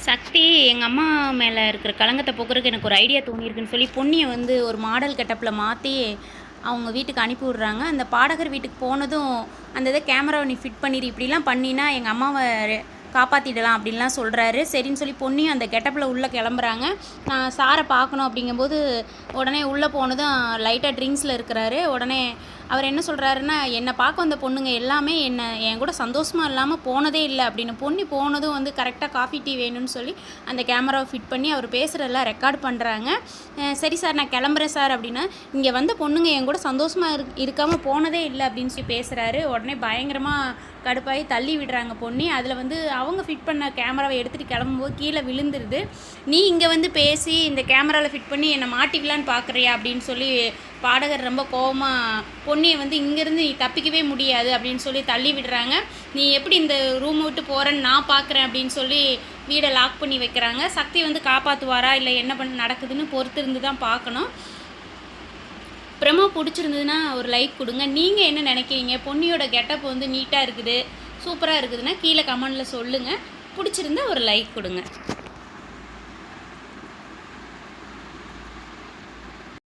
சக்தி எங்கள் அம்மா மேலே இருக்கிற களங்கத்தை போக்குறதுக்கு எனக்கு ஒரு ஐடியா தோணியிருக்குன்னு சொல்லி பொன்னியை வந்து ஒரு மாடல் கெட்டப்பில் மாற்றி அவங்க வீட்டுக்கு அனுப்பி விட்றாங்க. அந்த பாடகர் வீட்டுக்கு போனதும் அந்த இதை கேமராவை நீ ஃபிட் பண்ணிடு, இப்படிலாம் பண்ணினா எங்கள் அம்மாவை காப்பாற்றிடலாம் அப்படின்லாம் சொல்கிறாரு. சரின்னு சொல்லி பொன்னியும் அந்த கெட்டப்பில் உள்ளே கிளம்புறாங்க. நான் சாரை பார்க்கணும் அப்படிங்கும்போது உடனே உள்ளே போனதும் லைட்டாக ட்ரிங்க்ஸில் இருக்கிறாரு. உடனே அவர் என்ன சொல்கிறாருன்னா, என்னை பார்க்க வந்த பொண்ணுங்க எல்லாமே என் கூட சந்தோஷமாக இல்லாமல் போனதே இல்லை அப்படின்னு. பொன்னி போனதும் வந்து கரெக்டாக காஃபி டீ வேணும்னு சொல்லி அந்த கேமராவை ஃபிட் பண்ணி அவர் பேசுகிறதெல்லாம் ரெக்கார்ட் பண்ணுறாங்க. சரி சார் நான் கிளம்புறேன் சார் அப்படின்னா, இங்கே வந்த பொண்ணுங்க என் கூட சந்தோஷமாக இருக்காமல் போனதே இல்லை அப்படின்னு சொல்லி பேசுகிறாரு. உடனே பயங்கரமாக கடுப்பாகி தள்ளி விடுறாங்க பொன்னி. அதில் வந்து அவங்க ஃபிட் பண்ண கேமராவை எடுத்துகிட்டு கிளம்பும்போது கீழே விழுந்துருது. நீ இங்கே வந்து பேசி இந்த கேமராவில் ஃபிட் பண்ணி என்னை மாட்டிக்கலான்னு பார்க்குறியா அப்படின்னு சொல்லி பாடகர் ரொம்ப கோவமாக பொன்னியை வந்து இங்கேருந்து நீ தப்பிக்கவே முடியாது அப்படின்னு சொல்லி தள்ளி விடுறாங்க. நீ எப்படி இந்த ரூமை விட்டு போகிறேன்னு நான் பார்க்குறேன் அப்படின்னு சொல்லி வீடை லாக் பண்ணி வைக்கிறாங்க. சக்தி வந்து காப்பாற்றுவாரா இல்லை என்ன நடக்குதுன்னு பொறுத்து இருந்து தான் பார்க்கணும். ப்ரமோ பிடிச்சிருந்ததுன்னா ஒரு லைக் கொடுங்க. நீங்கள் என்ன நினைக்கிறீங்க? பொன்னியோட கெட்டப் வந்து நீட்டாக இருக்குது, சூப்பராக இருக்குதுன்னா கீழே கமெண்டில் சொல்லுங்கள். பிடிச்சிருந்தா ஒரு லைக் கொடுங்க.